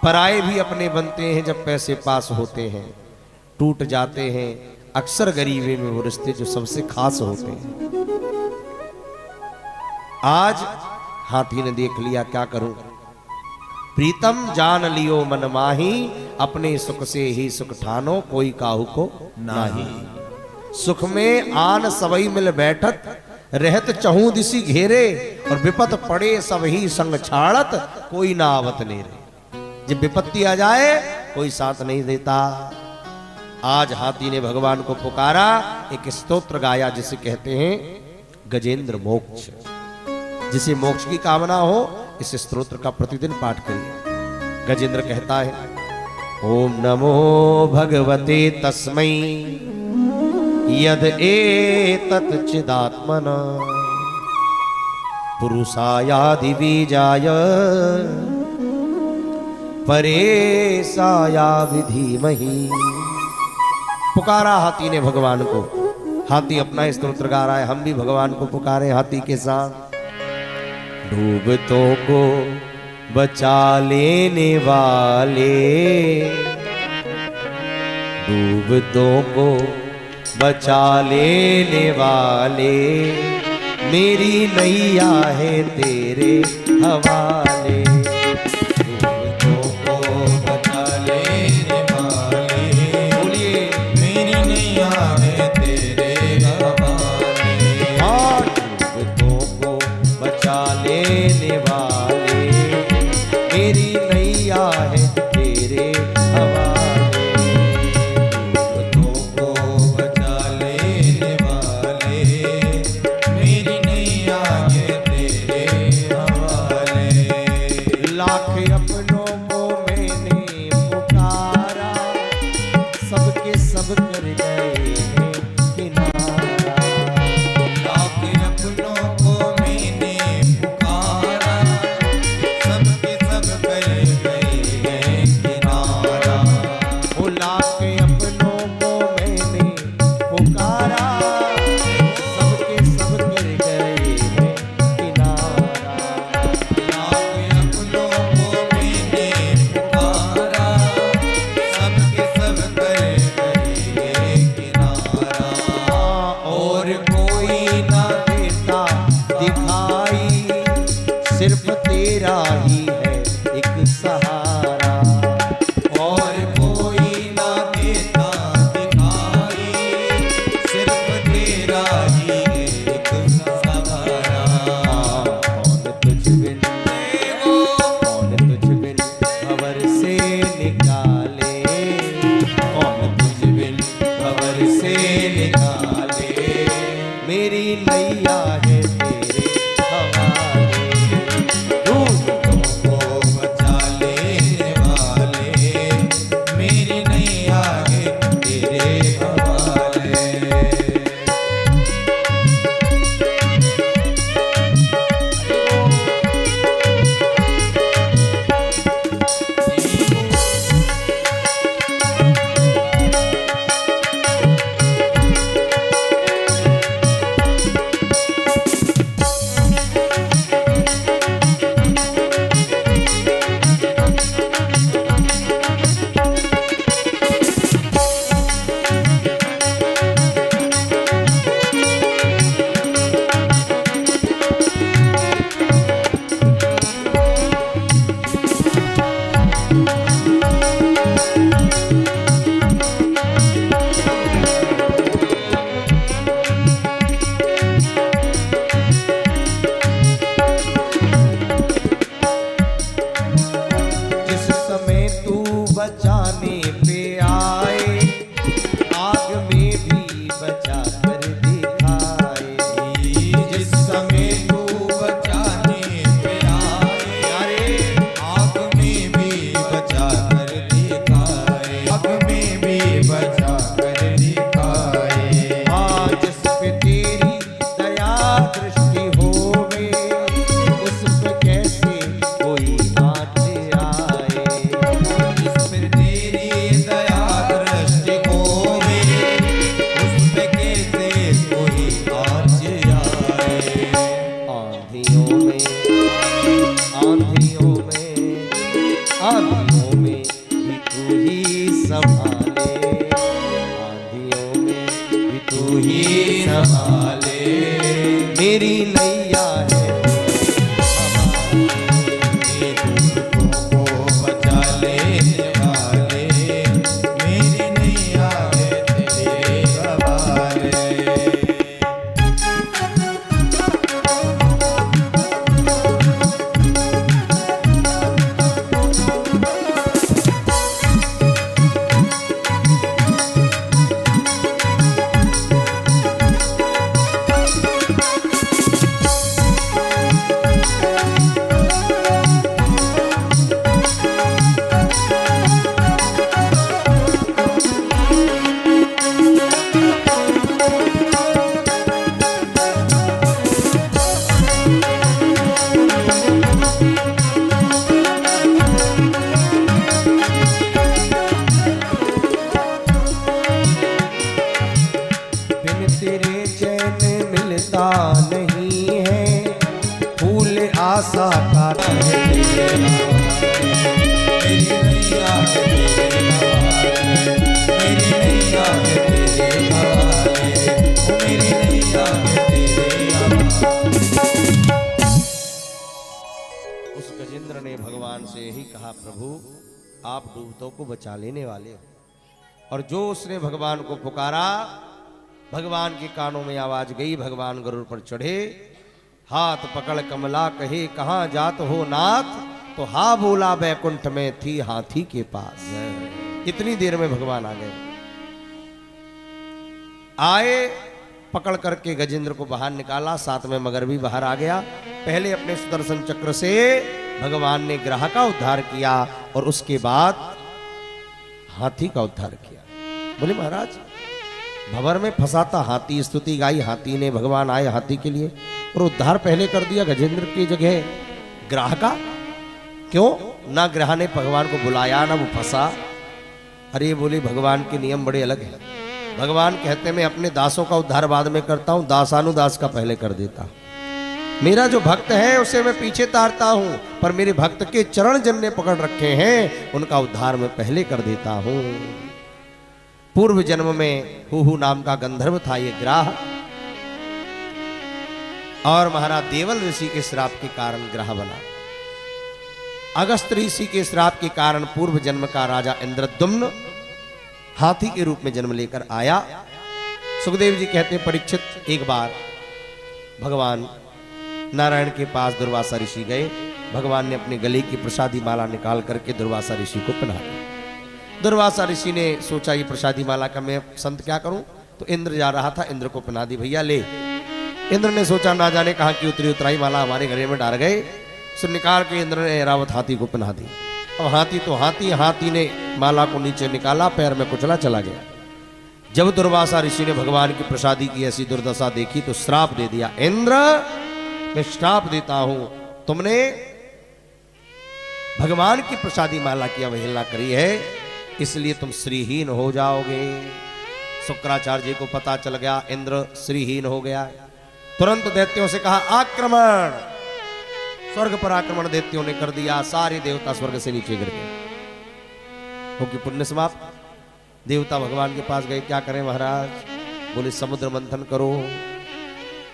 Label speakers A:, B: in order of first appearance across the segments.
A: पराए भी अपने बनते हैं जब पैसे पास होते हैं, टूट जाते हैं अक्सर गरीबी में वो रिश्ते जो सबसे खास होते हैं। आज हाथी ने देख लिया, क्या करूं, प्रीतम जान लियो मन माही, अपने सुख से ही सुख ठानो, कोई काहू को नाही। सुख में आन सबई मिल बैठत, रहत चहू दिसी घेरे, और विपत पड़े सब ही संग छाड़त, कोई ना आवत नेरे। जब विपत्ति आ जाए कोई साथ नहीं देता। आज हाथी ने भगवान को पुकारा, एक स्तोत्र गाया जिसे कहते हैं गजेंद्र मोक्ष। जिसे मोक्ष की कामना हो इस स्तोत्र का प्रतिदिन पाठ करिए। गजेंद्र कहता है, ओम नमो भगवते तस्मै यद एतत् चिदात्मना पुरुषायादि बीजाय परेशाया विधीमहि। पुकारा हाथी ने भगवान को। हाथी अपना स्तोत्र गा रहा है, हम भी भगवान को पुकारे हाथी के साथ। डूबतों को बचा लेने वाले, डूबतों को बचा लेने वाले, मेरी नैया है तेरे हवाले। डूबतों को बचा लेने वाले, बोलिए मेरी नैया है तेरे हवाले। हाँ, डूबतों को बचा लेने वाले, मेरी नैया है तेरे हवाले। डूबतों को बचा लेने वाले, मेरी नैया है तेरे हवाले। लाख अपनों को मैंने पुकारा, सबके सब कर गए हैं किनारा। लाख अपनों को मैंने पुकारा, सबके सब कर गए हैं किनारा। वो लाख अपनों को मैंने पुकारा, सबके सब कर गए हैं किनारा। लाख अपनों को मैंने पुकारा, सबके सब कर गए हैं किनारा। और कोई ना देता दिखाई, सिर्फ तेरा ही है एक सहारा। और कोई ना देता दिखाई, सिर्फ तेरा ही है एक सहारा। कौन तुझ बिन, कौन तुझ बिन खबर से निकाले, कौन तुझ बिन खबर से निकाले, मेरी नैया है तेरे हवाले। डूबतों को बचा लेने वाले, मेरी नैया है तेरे हवाले। जिस समय तू बचाने पे आए, आग में भी बचा कर दिखाए। जिस समय तू बचाने पे आए, आग में भी बचा कर दिखाए। आग में भी बचा कर दिखाए। हाँ, जिस पे तेरी दया दृष्टि होवे, उस पे कैसे कोई आँच आए। जिस पे तेरी दया दृष्टि होवे, उस पे कैसे कोई आँच आए। आंधियों में, आंधियों में, आंधियों आशा का कहे
B: मेरी नैया है तेरे हवाले, मेरी नैया है तेरे हवाले, ओ मेरी नैया है तेरे हवाले।
A: उस गजेंद्र ने भगवान से यही कहा, प्रभु आप डूबतों को बचा लेने वाले हो। और जो उसने भगवान को पुकारा, भगवान के कानों में आवाज गई, भगवान गरुड़ पर चढ़े, हाथ पकड़ कमला कहे कहाँ जात हो नाथ, तो हा बोला बैकुंठ में थी हाथी के पास। इतनी देर में भगवान आ गए। आए, पकड़ करके गजेंद्र को बाहर निकाला, साथ में मगर भी बाहर आ गया। पहले अपने सुदर्शन चक्र से भगवान ने ग्रह का उद्धार किया और उसके बाद हाथी का उद्धार किया। बोले महाराज, भंवर में फंसा था हाथी, स्तुति गाई हाथी ने, भगवान आए हाथी के लिए और उद्धार पहले कर दिया गजेंद्र की जगह ग्रह का। क्यों? ना ग्रह ने भगवान को बुलाया, ना वो फंसा। अरे बोले भगवान के नियम बड़े अलग हैं। भगवान कहते मैं अपने दासों का उद्धार बाद में करता हूं, दासानुदास का पहले कर देता हूं। मेरा जो भक्त है उसे मैं पीछे तारता हूं, पर मेरे भक्त के चरण जिनने पकड़ रखे हैं उनका उद्धार मैं पहले कर देता हूं। पूर्व जन्म में हुहु नाम का गंधर्व था ये ग्रह, और महाराज देवल ऋषि के श्राप के कारण ग्रह बना। अगस्त ऋषि के श्राप के कारण पूर्व जन्म का राजा इंद्रद्युम्न हाथी के रूप में जन्म लेकर आया। सुखदेव जी कहते हैं, परीक्षित एक बार भगवान नारायण के पास दुर्वासा ऋषि गए। भगवान ने अपने गले की प्रसादी माला निकाल करके दुर्वासा ऋषि को पहना दी। दुर्वासा ऋषि ने सोचा ये प्रसादी माला का मैं संत क्या करूं, तो इंद्र जा रहा था, इंद्र को पहना दी, भैया ले। इंद्र ने सोचा ना जाने कहां की उतरी उतराई माला हमारे गले में डाल गए, सो निकाल के इंद्र ने ऐरावत हाथी को पहना दी। अब हाथी तो हाथी ने माला को नीचे निकाला, पैर में कुचला, चला गया। जब दुर्वासा ऋषि ने भगवान की प्रसादी की ऐसी दुर्दशा देखी तो श्राप दे दिया, इंद्र मैं श्राप देता हूं, तुमने भगवान की प्रसादी माला की अवहेलना करी है, इसलिए तुम श्रीहीन हो जाओगे। शुक्राचार्य जी को पता चल गया इंद्र श्रीहीन हो गया। तुरंत दैत्यों से कहा आक्रमण। स्वर्ग पर आक्रमण दैत्यों ने कर दिया, सारे देवता स्वर्ग से नीचे गिर गए, क्योंकि पुण्य समाप्त। देवता भगवान के पास गए, क्या करें महाराज? बोले समुद्र मंथन करो।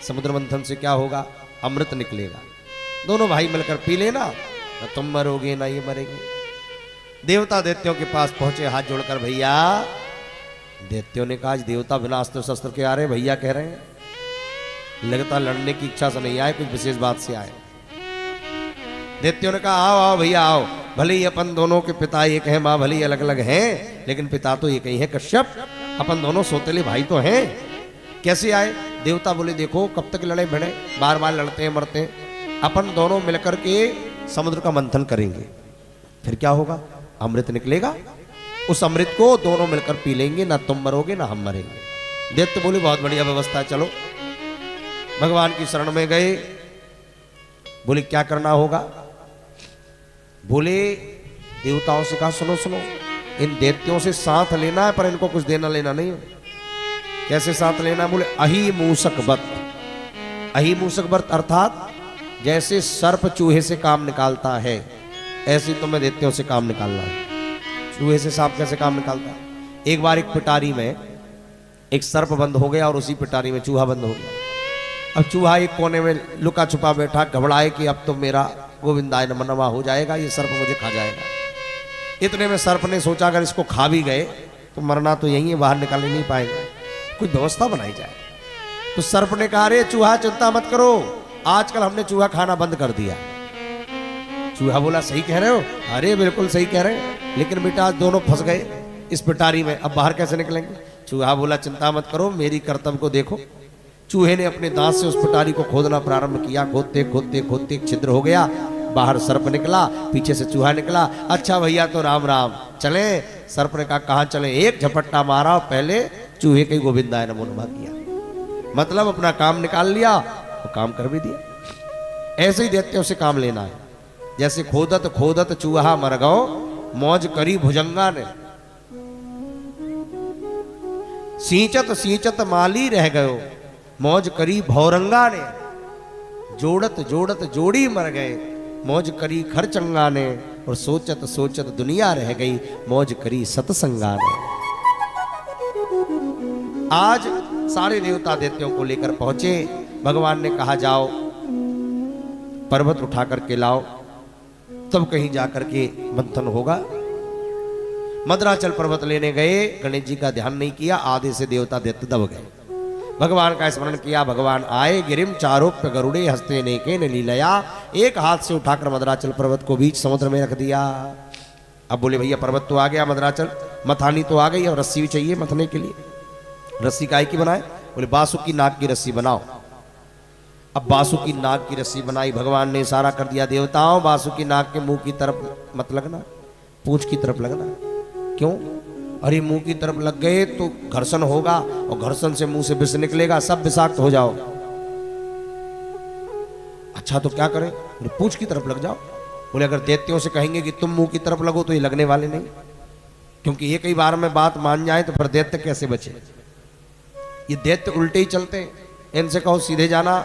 A: समुद्र मंथन से क्या होगा? अमृत निकलेगा, दोनों भाई मिलकर पी लेना, ना तुम मरोगे ना ये मरेंगे। देवता दैत्यों के पास पहुंचे हाथ जोड़कर, भैया। दैत्यों ने कहा देवता बिना अस्त्र शस्त्र के आ रहे, भैया कह रहे हैं, लगता लड़ने की इच्छा से नहीं आए, कुछ विशेष बात से आए। दैत्यों ने कहा आओ आओ भैया आओ, भले ही अपन दोनों के पिता एक हैं, माँ भले ही अलग अलग हैं, लेकिन पिता तो एक ही है कश्यप, अपन दोनों सौतेले भाई तो हैं। कैसे आए? देवता बोले देखो कब तक लड़े भिड़े, बार बार लड़ते हैं मरते हैं, अपन दोनों मिलकर के समुद्र का मंथन करेंगे, फिर क्या होगा? अमृत निकलेगा, उस अमृत को दोनों मिलकर पी लेंगे, ना तुम मरोगे ना हम मरेंगे। दैत्य बोले बहुत बढ़िया व्यवस्था, चलो। भगवान की शरण में गए। बोले क्या करना होगा? बोले देवताओं से कहा सुनो सुनो, इन दैत्यों से साथ लेना है, पर इनको कुछ देना लेना नहीं है। कैसे साथ लेना? बोले अही मूसक बत। अही मूसक बत अर्थात जैसे सर्प चूहे से काम निकालता है, ऐसे तुम्हें दैत्यों से काम निकालना है। चूहे से सांप कैसे काम निकालता है? एक बार एक पिटारी में एक सर्प बंद हो गया और उसी पिटारी में चूहा बंद हो गया। अब चूहा एक कोने में लुका छुपा बैठा, घबराए कि अब तो मेरा गोविंदाय नमः नमः हो जाएगा, ये सर्प मुझे खा जाएगा। इतने में सर्प ने सोचा अगर इसको खा भी गए तो मरना तो यही है, बाहर निकाल नहीं पाएंगे, कुछ व्यवस्था बनाई जाए। तो सर्प ने कहा अरे चूहा चिंता मत करो, आजकल हमने चूहा खाना बंद कर दिया। चूहा बोला सही कह रहे हो? अरे बिल्कुल सही कह रहे हैं, लेकिन बेटा आज दोनों फंस गए इस पिटारी में, अब बाहर कैसे निकलेंगे? चूहा बोला चिंता मत करो, मेरी कर्तव्य को देखो। चूहे ने अपने दांत से उस पिटारी को खोदना प्रारंभ किया, खोदते खोदते खोदते छिद्र हो गया, बाहर सर्प निकला, पीछे से चूहा निकला। अच्छा भैया तो राम राम, चले? सर्प ने कहा कहाँ चले? एक झपट्टा मारा और पहले चूहे के गोविंदाय नमो नमः किया, मतलब अपना काम निकाल लिया तो काम कर भी दिया। ऐसे ही दैत्यों से काम लेना है। जैसे खोदत खोदत चूहा मर गओ, मौज करी भुजंगा ने, सींचत सींचत माली रह गयो, मौज करी भौरंगा ने। जोड़त जोड़त जोड़ी मर गए, मौज करी खरचंगा ने, और सोचत सोचत दुनिया रह गई, मौज करी सतसंगा ने। आज सारे देवता दैत्यों को लेकर पहुंचे। भगवान ने कहा जाओ पर्वत उठा करके लाओ, तब कहीं जाकर के मंथन होगा। मद्राचल पर्वत लेने गए, गणेश जी का ध्यान नहीं किया, आधे से देवता दैत्य दब गए। भगवान का स्मरण किया, भगवान आए, गिरिम चारोप्य गरुड़े हस्ते नेके ने लीलया, एक हाथ से उठाकर मद्राचल पर्वत को बीच समुद्र में रख दिया। अब बोले भैया पर्वत तो आ गया, मद्राचल मथानी तो आ गई, और रस्सी भी चाहिए मथने के लिए। रस्सी काय की बनाए? बोले बासुकी नाग की रस्सी बनाओ। अब बासुकी नाग की रस्सी बनाई। भगवान ने इशारा कर दिया, देवताओं बासुकी नाग के मुंह की तरफ मत लगना, पूंछ की तरफ लगना। क्यों? अरे मुंह की तरफ लग गए तो घर्षण होगा, और घर्षण से मुंह से विष निकलेगा, सब विषाक्त हो जाओ। अच्छा तो क्या करें? बोले पूंछ की तरफ लग जाओ। बोले अगर दैत्यों से कहेंगे कि तुम मुंह की तरफ लगो तो ये लगने वाले नहीं, क्योंकि एक ही बार में बात मान जाए तो फिर दैत्य कैसे बचे? ये दैत्य उल्टे ही चलते हैं। इनसे कहो सीधे जाना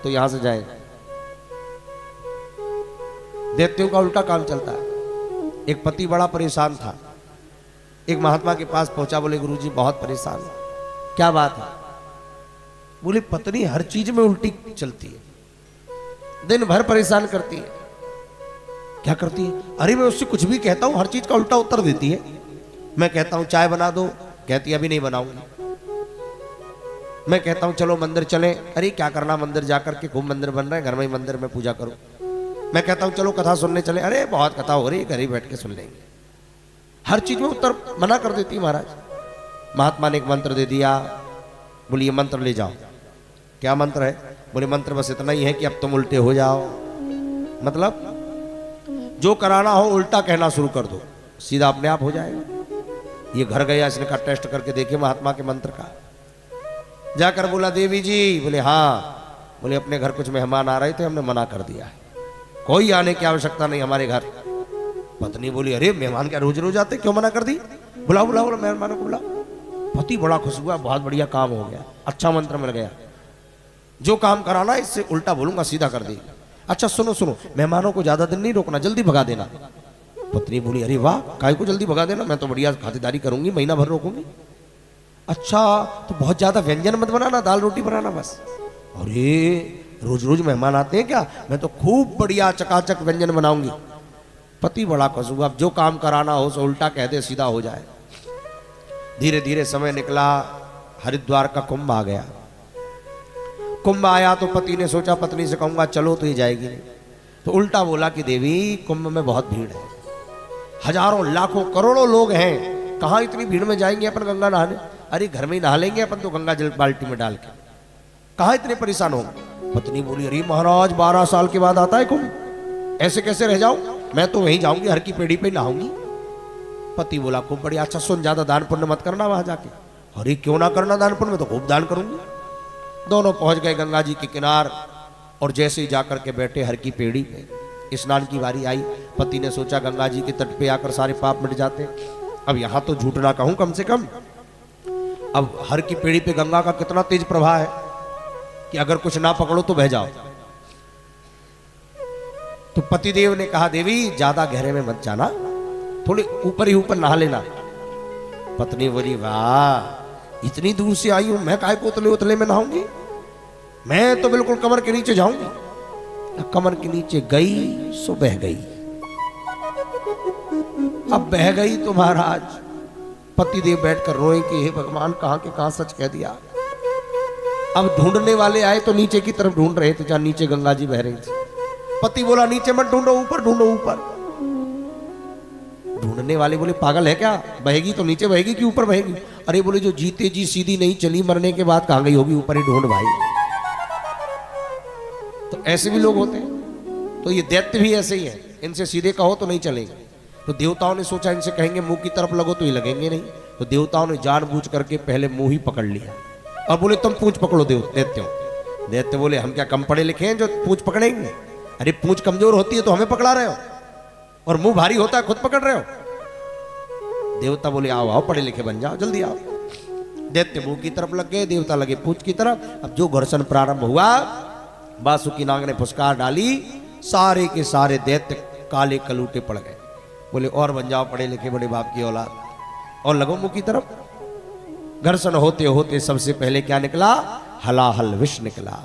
A: तो यहां से जाए। दैत्यों का उल्टा काम चलता है। एक पति बड़ा परेशान था, एक महात्मा के पास पहुंचा, बोले गुरुजी बहुत परेशान है। क्या बात है? बोले पत्नी हर चीज में उल्टी चलती है, दिन भर परेशान करती है। क्या करती है? अरे मैं उससे कुछ भी कहता हूं हर चीज का उल्टा उत्तर देती है। मैं कहता हूं चाय बना दो, कहती अभी नहीं बनाऊंगी। मैं कहता हूं चलो मंदिर चलें, अरे क्या करना मंदिर जाकर के, खूब मंदिर बन रहे हैं, घर में ही मंदिर में पूजा करो। मैं कहता हूं चलो कथा सुनने चले, अरे बहुत कथा हो रही है, घर ही बैठ के सुन लेंगे। हर चीज में उत्तर मना कर देती है। महाराज महात्मा ने एक मंत्र दे दिया, बोले ये मंत्र ले जाओ। क्या मंत्र है? बोले मंत्र बस इतना ही है कि अब तुम उल्टे हो जाओ। मतलब जो कराना हो उल्टा कहना शुरू कर दो, सीधा अपने आप हो जाएगा। ये घर गया, इसने कहा टेस्ट करके देखिए महात्मा के मंत्र का। जाकर बोला देवी जी, बोले हाँ। बोले अपने घर कुछ मेहमान आ रहे थे, हमने मना कर दिया है, कोई आने की आवश्यकता नहीं हमारे घर। पत्नी बोली अरे मेहमान क्या रोज रोज आते, क्यों मना कर दी? बुलाओ बुलाओ बुलाओ मेहमानों को बुलाओ। पति बड़ा खुश हुआ, बहुत बढ़िया काम हो गया, अच्छा मंत्र मिल गया। जो काम कराना इससे उल्टा बोलूंगा सीधा कर दी। अच्छा सुनो सुनो, मेहमानों को ज्यादा दिन नहीं रोकना, जल्दी भगा देना। पत्नी बोली अरे वाह, काय को जल्दी भगा देना, मैं तो बढ़िया खातिरदारी करूंगी, महीना भर रोकूंगी। अच्छा तो बहुत ज्यादा व्यंजन मत बनाना, दाल रोटी बनाना बस। अरे रोज रोज मेहमान आते हैं क्या? मैं तो खूब बढ़िया चकाचक व्यंजन बनाऊंगी। पति बड़ा खुश हुआ, अब जो काम कराना हो सो उल्टा कह दे, सीधा हो जाए। धीरे धीरे समय निकला, हरिद्वार का कुंभ आ गया। कुंभ आया तो पति ने सोचा पत्नी से कहूंगा चलो तो ये जाएगी नहीं, तो उल्टा बोला कि देवी कुंभ में बहुत भीड़ है, हजारों लाखों करोड़ों लोग हैं, कहां इतनी भीड़ में जाएंगे अपन गंगा नहाने? अरे घर में ही नहा लेंगे अपन तो गंगा जल बाल्टी में डाल के, कहां इतने परेशान होंगे? पत्नी बोली अरे महाराज 12 साल के बाद आता है कुंभ, ऐसे कैसे रह जाऊं? मैं तो वहीं जाऊंगी, हर की पेड़ी पे नहाऊंगी। पति बोला खूब बढ़िया, अच्छा सुन ज्यादा दान पुण्य मत करना वहां जाके। अरे क्यों ना करना दान पुण्य, में तो खूब दान करूंगी। दोनों पहुंच गए गंगा जी के किनार, और जैसे ही जाकर के बैठे हर की पेड़ी पे, स्नान की बारी आई। पति ने सोचा गंगा जी के तट पे आकर सारे पाप मिट जाते, अब यहां तो झूठ ना कहूं कम से कम। अब हर की पेड़ी पे गंगा का कितना तेज प्रवाह है कि अगर कुछ ना पकड़ो तो बह जाओ। तो पतिदेव ने कहा देवी ज्यादा गहरे में मत जाना, थोड़े ऊपर ही ऊपर नहा लेना। पत्नी बोली वाह, इतनी दूर से आई हूं, मैं काहे को उतले उतले में नहाऊंगी? मैं तो बिल्कुल कमर के नीचे जाऊंगी। कमर के नीचे गई सो बह गई। अब बह गई तो महाराज पतिदेव बैठकर रोए कि हे भगवान कहां के कहां सच कह दिया। अब ढूंढने वाले आए तो नीचे की तरफ ढूंढ रहे थे जहां नीचे गंगा जी बह रही थी। पति बोला नीचे मत ढूंढो, ऊपर ढूंढो ऊपर। ढूंढने वाले बोले पागल है क्या, बहेगी तो नीचे बहेगी कि ऊपर बहेगी? अरे बोले जो जीते जी सीधी नहीं चली, मरने के बाद कहां गई होगी, ऊपर ही ढूंढ भाई। तो ऐसे भी लोग होते हैं। तो ये दैत्य भी ऐसे ही है, इनसे सीधे कहो तो नहीं चलेंगे। तो देवताओं ने सोचा इनसे कहेंगे मुंह की तरफ लगो तो ये लगेंगे नहीं, तो देवताओं ने जानबूझ करके पहले मुंह ही पकड़ लिया और बोले तुम पूंछ पकड़ो दैत्यों। दैत्य बोले हम क्या कम पढ़े लिखे हैं जो पूंछ पकड़ेंगे? अरे पूंछ कमजोर होती है तो हमें पकड़ा रहे हो, और मुंह भारी होता है खुद पकड़ रहे हो। देवता बोले आओ आओ पढ़े लिखे बन जाओ, जल्दी आओ। दैत्य मुंह की तरफ लग गए, देवता लगे पूंछ की तरफ। अब जो घर्षण प्रारंभ हुआ, बासुकी नाग ने फुसकार डाली, सारे के सारे दैत्य काले कलूटे पड़ गए। बोले और बन जाओ पढ़े लिखे बड़े बाप की औलाद, और लगो मुंह की तरफ। घर्षण होते होते सबसे पहले क्या निकला? हलाहल विष निकला,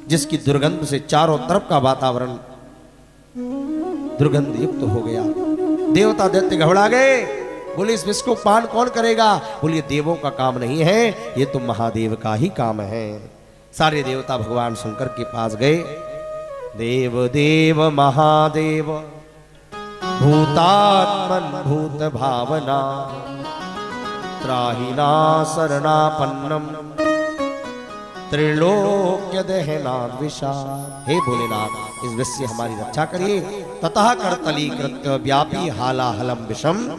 A: जिसकी दुर्गंध से चारों तरफ का वातावरण दुर्गंध युक्त हो गया। देवता दैत्य घबरा गए, बोले इस विष को पान कौन करेगा? बोले देवों का काम नहीं है, ये तो महादेव का ही काम है। सारे देवता भगवान शंकर के पास गए। देव देव महादेव भूतात्मन भूत भावना त्राहिना शरणापन्नम त्रिलोक्य दहना विषा। हे भोलेनाथ, इस विष से हमारी रक्षा करिए। ततः करतली कृत्य व्यापी हालाहलम विषम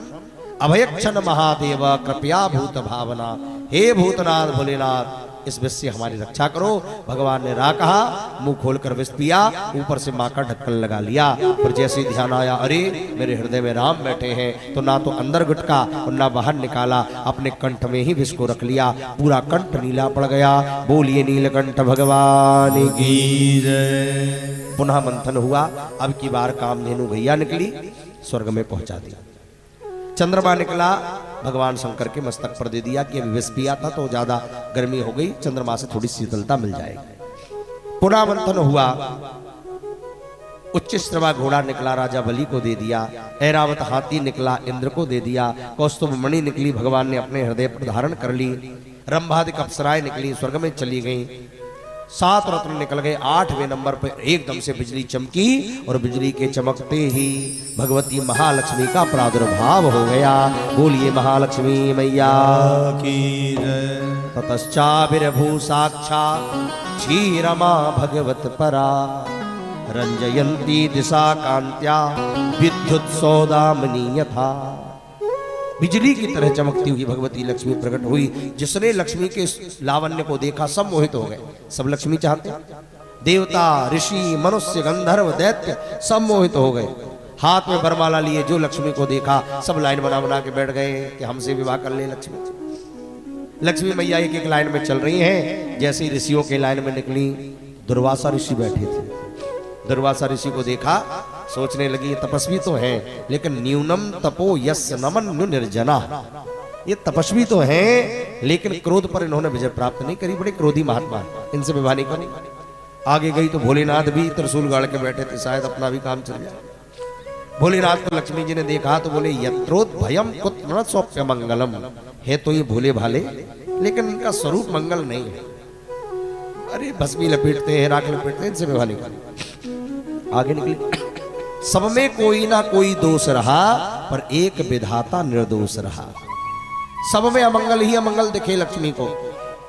A: अभयक्षण महादेव कृपया भूत भावना। हे भूतनाथ भोलेनाथ, इस विष से हमारी रक्षा करो। भगवान ने रा कहा, मुंह खोलकर विष पिया, ऊपर से मां का ढक्कन लगा लिया। पर जैसे ध्यान आया, अरे मेरे हृदय में राम बैठे हैं, तो ना तो अंदर गुटका और ना बाहर निकाला, अपने कंठ में ही विष को रख लिया। पूरा कंठ नीला पड़ गया। बोलिए नीलकंठ भगवान की जय। पुनः मंथन हुआ। अब की बार कामधेनु गैया निकली, स्वर्ग में पहुंचा दिया। चंद्रमा निकला, भगवान शंकर के मस्तक पर दे दिया कि अभी विष पिया था तो ज्यादा गर्मी हो गई, चंद्रमा से थोड़ी शीतलता मिल जाएगी। पुनः मंथन हुआ। उच्च श्रवा घोड़ा निकला, राजा बलि को दे दिया। ऐरावत हाथी निकला, इंद्र को दे दिया। कौस्तुभ मणि निकली, भगवान ने अपने हृदय पर धारण कर ली। रंभादिक अप्सराएं निकली, स्वर्ग में चली गईं। 7 रत्न निकल गए। 8वें नंबर पर एकदम से बिजली चमकी, और बिजली के चमकते ही भगवती महालक्ष्मी का प्रादुर्भाव हो गया। बोलिए महालक्ष्मी मैया की जय। ततश्चाभिर्भू साक्षात् क्षीरमा भगवत परा रंजयंती दिशा कांत्या विद्युत सौदामनी यथा। बिजली की तरह चमकती हुई भगवती लक्ष्मी प्रकट हुई। जिसने लक्ष्मी के लावण्य को देखा सब मोहित हो गए। सब लक्ष्मी चाहते, देवता ऋषि मनुष्य गंधर्व दैत्य सब मोहित हो गए। हाथ में वरमाला लिए जो लक्ष्मी को देखा सब लाइन बना बना के बैठ गए कि हमसे विवाह कर ले लक्ष्मी। लक्ष्मी मैया एक एक लाइन में चल रही हैं। जैसे ही ऋषियों के लाइन में निकली, दुर्वासा ऋषि बैठे थे। दुर्वासा ऋषि को देखा, सोचने लगी ये तपस्वी तो हैं, लेकिन न्यूनम तपो यस्य नमन्यु निर्जना। ये तपस्वी तो हैं, लेकिन क्रोध पर इन्होंने विजय प्राप्त नहीं करी। बड़े क्रोधी महात्मा, इनसे विवाह नहीं करी। आगे गई तो भोलेनाथ भी त्रिशूल गाड़ के बैठे थे, शायद अपना भी काम चल जाए। भोलेनाथ को लक्ष्मी जी ने देखा तो बोले यत्रोत भयम कुत न सौप्य मंगलम। है तो ये भोले भाले, लेकिन इनका स्वरूप मंगल नहीं है। अरे भस्मी लपेटते हैं, राख लपेटते हैं, इनसे विवाह नहीं करी। आगे निकली। सब में कोई ना कोई दोष रहा, पर एक विधाता निर्दोष रहा। सब में अमंगल ही अमंगल दिखे लक्ष्मी को।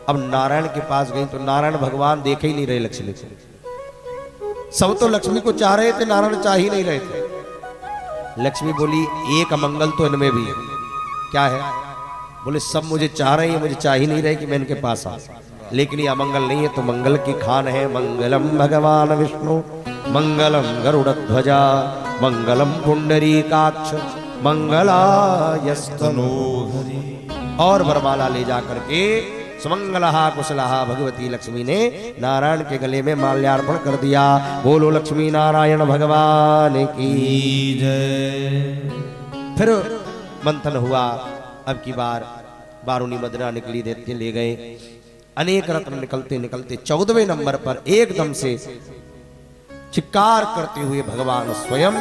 A: अब नारायण के पास गई तो नारायण भगवान देखे ही नहीं रहे लक्ष्मी को। सब तो लक्ष्मी को चाह रहे थे, नारायण चाह ही नहीं रहे थे। लक्ष्मी बोली एक अमंगल तो इनमें भी है। क्या है? बोले सब मुझे चाह रहे हैं, मुझे चाह ही नहीं रहे कि मैं इनके पास आ, लेकिन ये अमंगल नहीं है तो मंगल की खान है। मंगलम भगवान विष्णु मंगलम गरुड़ध्वजा मंगलम पुंडरीकाक्ष मंगलायस्तनोहरि। और वरमाला ले जा करके सुमंगलहा कुशलहा भगवती लक्ष्मी ने नारायण के गले में माल्यार्पण कर दिया। बोलो लक्ष्मी नारायण भगवान की जय। फिर मंथन हुआ। अब की बार बारूनी मदना निकली, दैत्य ले गए। अनेक रत्न निकलते निकलते 14वें नंबर पर एकदम से चिक्कार करते हुए भगवान स्वयं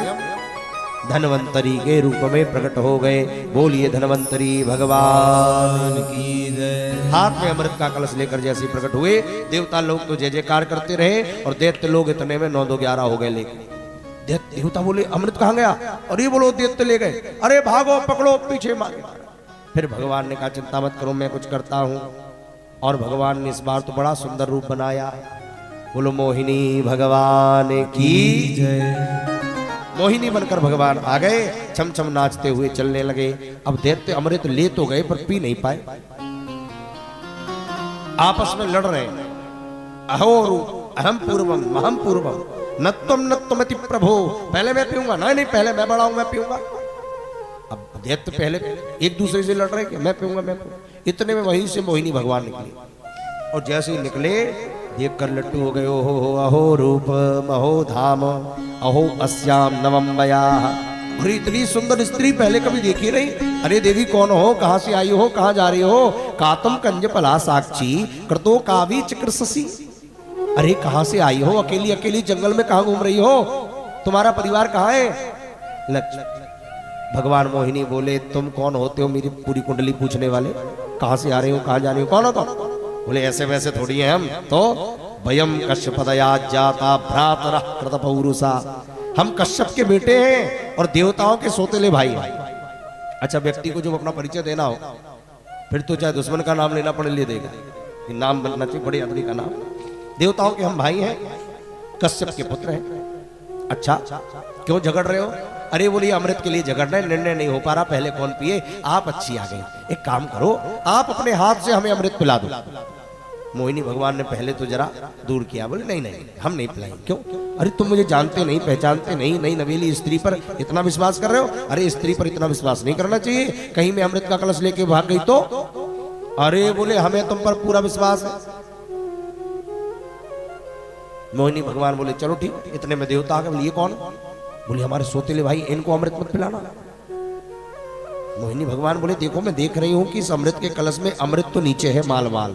A: धनवंतरी के रूप में प्रकट हो गए। बोलिए धनवंतरी भगवान की जय। हाथ में अमृत का कलश लेकर जैसे प्रकट हुए, देवता लोग तो जय जयकार करते रहे, और दैत्य लोग इतने में 9 2 11 हो गए। लेकिन देवता बोले अमृत कहाँ गया? और ये बोलो दैत्य ले गए। अरे भागो, पकड़ो, पीछे मारे। फिर भगवान ने कहा चिंता मत करो, मैं कुछ करता हूँ। और भगवान ने इस बार तो बड़ा सुंदर रूप बनाया। बोलो मोहिनी भगवान की जय। मोहिनी बनकर भगवान आ गए, छम छम नाचते हुए चलने लगे। अब दैत्य अमृत ले तो गए पर पी नहीं पाए, आपस में लड़ रहे हैं। अहोरु अहम पूर्वम महम पूर्वम नत्वम नत्वमति प्रभो। पहले मैं पीऊंगा, नहीं पहले मैं बड़ा हूं, मैं पीऊंगा। अब दैत्य पहले एक दूसरे से लड़ रहे कि मैं पीऊंगा, मैं पीऊंगा। इतने में वहीं से मोहिनी भगवान निकले, और जैसे ही निकले देख कर लट्टू हो गए। ओहो अहो रूप महो धाम अहो अस्याम नवम बया। अरे इतनी सुंदर स्त्री पहले कभी देखी नहीं। अरे देवी कौन हो, कहां से आई हो, कहां जा रही हो? कातम कंज पला साक्षी कृतो कावी चिकृससी। अरे कहां से आई हो, अकेली अकेली जंगल में कहां घूम रही हो? तुम्हारा परिवार कहां है? भगवान मोहिनी बोले तुम कौन होते हो मेरी पूरी कुंडली पूछने वाले? कहां से आ रहे हो, कहां जा रहे हो, कौन हो तुम? बोले ऐसे वैसे थोड़ी है हम तो। वयम कश्यपदया जाता भ्रातरः कृतपौरुषा। हम कश्यप के बेटे हैं और देवताओं के सोतेले भाई हैं। अच्छा, व्यक्ति को जब अपना परिचय देना हो फिर तो चाहे दुश्मन का नाम लेना पड़े ले देगा, कि नाम बनना चाहिए बड़े आदमी का नाम। देवताओं के हम भाई हैं, कश्यप के पुत्र हैं। अच्छा क्यों झगड़ रहे हो? अरे बोलिए अमृत के लिए झगड़ना है, निर्णय नहीं हो पा रहा, पहले कौन पिए? आप अच्छी आ गई, एक काम करो आप अपने हाथ से हमें अमृत पिला दो। मोहिनी भगवान ने पहले तो जरा दूर किया, बोले नहीं नहीं हम नहीं पिलाएंगे। क्यों? अरे तुम मुझे जानते नहीं, पहचानते नहीं, नई नवेली स्त्री पर इतना विश्वास कर रहे हो? अरे स्त्री पर इतना विश्वास नहीं करना चाहिए, कहीं मैं अमृत का कलश लेके भाग गई तो? अरे बोले हमें तुम पर पूरा विश्वास है। मोहिनी भगवान बोले चलो ठीक, इतने में देवता आ गए। बोले ये कौन? बोले हमारे सोतेले भाई, इनको अमृत मत पिलाना। मोहिनी भगवान बोले देखो मैं देख रही हूं कि इस अमृत के कलश में अमृत तो नीचे है माल माल,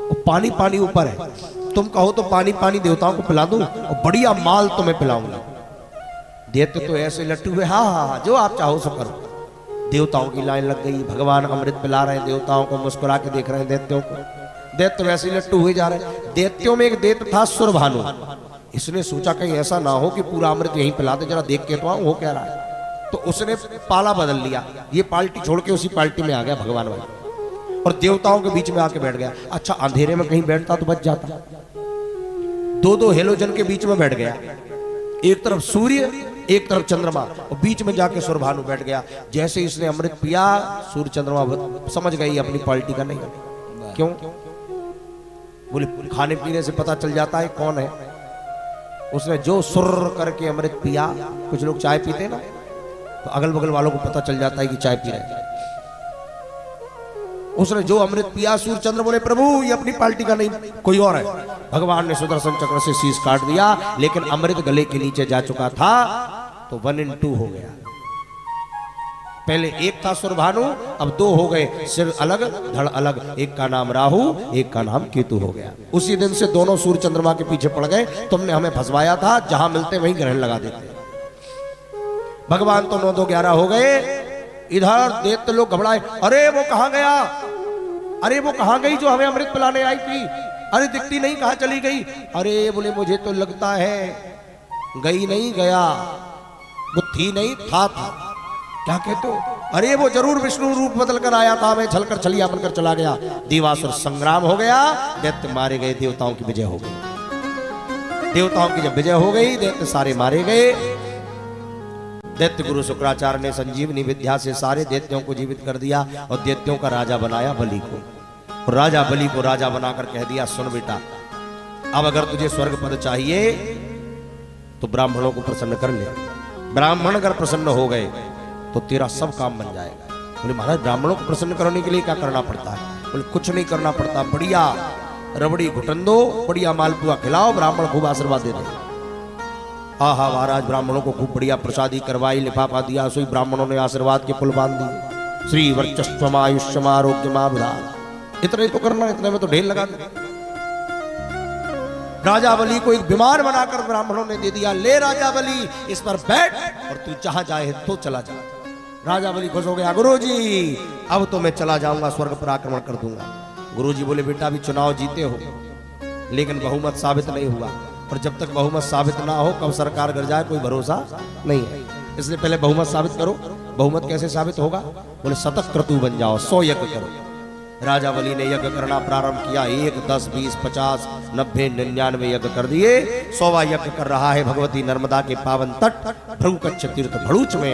A: और पानी पानी ऊपर है। तुम कहो तो पानी पानी देवताओं को पिला दूं और बढ़िया माल तुम्हें पिलाऊंगा। देते तो ऐसे लट्टू हुए, हाँ हाँ हाँ जो आप चाहो सो करो। देवताओं की लाइन लग गई, भगवान अमृत पिला रहे हैं, देवताओं को मुस्कुरा के देख रहे हैं दैत्यों को। दैत्य वैसे ही लट्टू हुए जा रहे हैं। दैत्यों में एक दैत्य था सुरभानु। इसने सोचा कहीं ऐसा ना हो कि पूरा अमृत यहीं पिला दे, जरा देख के तो आऊं वो कह रहा है। तो उसने पाला बदल लिया, ये पार्टी छोड़ के उसी पार्टी में आ गया भगवान वाला, और देवताओं के बीच में आके बैठ गया। अच्छा अंधेरे में कहीं बैठता तो बच जाता, दो दो हेलोजन के बीच में बैठ गया, एक तरफ सूर्य एक तरफ चंद्रमा, और बीच में जाके सुरभानु बैठ गया। जैसे इसने अमृत पिया, सूर्य चंद्रमा समझ गई अपनी पार्टी का नहीं। क्यों? बोले खाने पीने से पता चल जाता है कौन है। उसने जो सुर करके अमृत पिया, कुछ लोग चाय पीते ना तो अगल बगल वालों को पता चल जाता है कि चाय पी रहे हैं। उसने जो अमृत पिया, सूर्य चंद्र बोले प्रभु ये अपनी पार्टी का नहीं, कोई और है। भगवान ने सुदर्शन चक्र से शीश काट दिया, लेकिन अमृत गले के नीचे जा चुका था, तो 1 in 2 हो गया। पहले एक था सुरभानु, अब 2 हो गए, सिर अलग धड़ अलग, एक का नाम राहु एक का नाम केतु हो गया। उसी दिन से दोनों सूर्य चंद्रमा के पीछे पड़ गए। तुमने हमें फंसवाया था, जहां मिलते वहीं ग्रहण लगा देते। भगवान तो 9 2 11 हो गए। इधर दैत्य लोग घबराए, अरे वो कहां गया, अरे वो कहां गई जो हमें अमृत पिलाने आई थी? अरे दिखती नहीं, कहां चली गई? अरे बोले मुझे तो लगता है गई नहीं गया, वो थी नहीं था। क्या कहते हो? अरे वो जरूर विष्णु रूप बदल कर आया था, मैं छलकर छलिया बनकर चला गया। देवासुर संग्राम हो गया, दैत्य मारे गए, देवताओं की विजय हो गई। देवताओं की जब विजय हो गई, दैत्य सारे मारे गए। दैत्य गुरु शुक्राचार्य ने संजीवनी विद्या से सारे दैत्यों को जीवित कर दिया और दैत्यों का राजा बनाया बलि को। और राजा बलि को राजा बनाकर कह दिया सुन बेटा, अब अगर तुझे स्वर्ग पद चाहिए तो ब्राह्मणों को प्रसन्न कर ले। ब्राह्मण अगर प्रसन्न हो गए तो तेरा सब काम बन जाएगा। बोले महाराज ब्राह्मणों को प्रसन्न करने के लिए क्या करना पड़ता है? बोले कुछ नहीं करना पड़ता, बढ़िया रबड़ी घुटन दो, बढ़िया मालपुआ खिलाओ, ब्राह्मण खूब आशीर्वाद दे दे। आहा महाराज ब्राह्मणों को खूब बढ़िया प्रसादी करवाई, लिफाफा दिया, सोई ब्राह्मणों ने आशीर्वाद के पुल बांध दिए। श्री वर्चस्वमायुष्यमारोग्यमाबुधा, इतने तो करना, इतने में तो ढेर लगा दे। राजा बलि को एक विमान बनाकर ब्राह्मणों ने दे दिया, ले राजा बलि इस पर बैठ और तू जहां जाए तो चला जा। राजा बलि खुश हो गया, गुरुजी अब तो मैं चला जाऊंगा, स्वर्ग पर आक्रमण कर दूंगा। गुरुजी बोले बेटा अभी चुनाव जीते हो, लेकिन बहुमत साबित नहीं हुआ, और जब तक बहुमत साबित ना हो कब सरकार गिर जाए कोई भरोसा नहीं है, इसलिए पहले बहुमत साबित करो। बहुमत कैसे साबित होगा? बोले शतक क्रतु बन जाओ, 100 यज्ञ करो। राजा बलि ने यज्ञ करना प्रारंभ किया, 1 10 20 50 90 99 यज्ञ कर दिए। 100वां यज्ञ कर रहा है भगवती नर्मदा के पावन तट भृगुकच्छ तीर्थ भड़ूच में।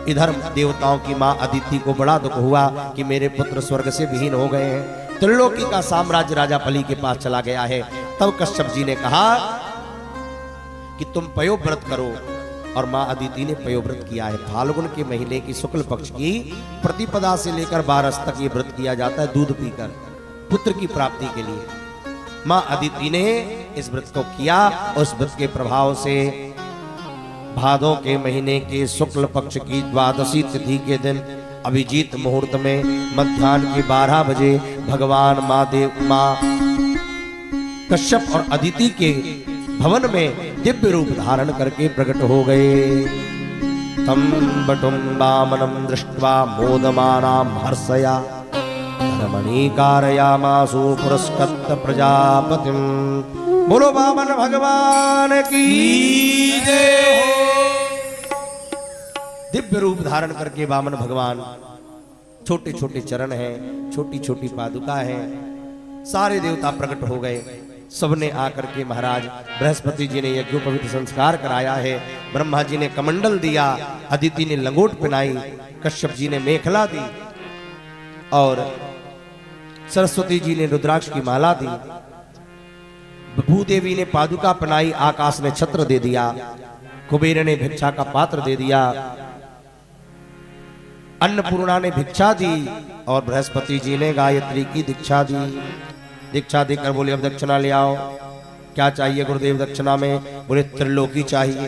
A: इधर देवताओं की मां अदिति को बड़ा दुख हुआ कि मेरे पुत्र स्वर्ग से विहीन हो गए हैं। त्रिलोकी का साम्राज्य राजा बलि के पास चला गया है। तब कश्यप जी ने कहा कि तुम पयोव्रत करो, और मां अदिति ने पयोव्रत किया है। फाल्गुन के महीने की शुक्ल पक्ष की प्रतिपदा से लेकर 12 तक ये व्रत किया जाता है, दूध पीकर पुत्र की प्राप्ति के लिए। मां अदिति ने इस व्रत को किया। उस व्रत के प्रभाव से भादों के महीने के शुक्ल पक्ष की द्वादशी तिथि के दिन अभिजीत मुहूर्त में मध्याह्न के 12 बजे भगवान मां कश्यप और अदिति के भवन में दिव्य रूप धारण करके प्रकट हो गए। तम बटुम वामनम दृष्ट्वा मोदमानां हर्षया रमणीकारयामासु पुरस्कृत्य प्रजापतिम। बोलो वामन भगवान की जय। दिव्य रूप धारण करके वामन भगवान, छोटे छोटे चरण हैं, छोटी छोटी पादुका है, सारे देवता प्रकट हो गए। सबने आकर के महाराज बृहस्पति जी ने यज्ञोपवीत संस्कार कराया है, ब्रह्मा जी ने कमंडल दिया, अदिति ने लंगोट पहनाई, कश्यप जी ने मेखला दी और सरस्वती जी ने रुद्राक्ष की माला दी, भूदेवी ने पादुका पहनाई, आकाश ने छत्र दे दिया, कुबेर ने भिक्षा का पात्र दे दिया, अन्नपूर्णा ने भिक्षा दी और बृहस्पति जी ने गायत्री की दीक्षा दी। दीक्षा देकर बोले अब दक्षिणा ले आओ। क्या चाहिए गुरुदेव दक्षिणा में? बोले त्रिलोकी चाहिए।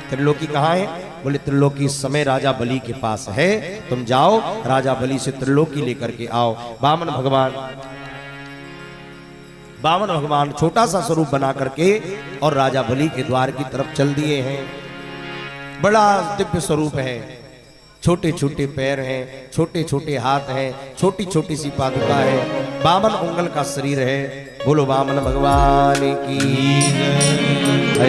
A: त्रिलोकी कहाँ है? बोले त्रिलोकी इस समय राजा बलि के पास है, तुम जाओ राजा बलि से त्रिलोकी लेकर के आओ। वामन भगवान छोटा सा स्वरूप बना करके और राजा बलि के द्वार की तरफ चल दिए हैं। बड़ा दिव्य स्वरूप है, छोटे छोटे पैर हैं, छोटे छोटे हाथ हैं, छोटी छोटी सी पादुका है, 52 उंगल का शरीर है। बोलो वामन भगवान की जय।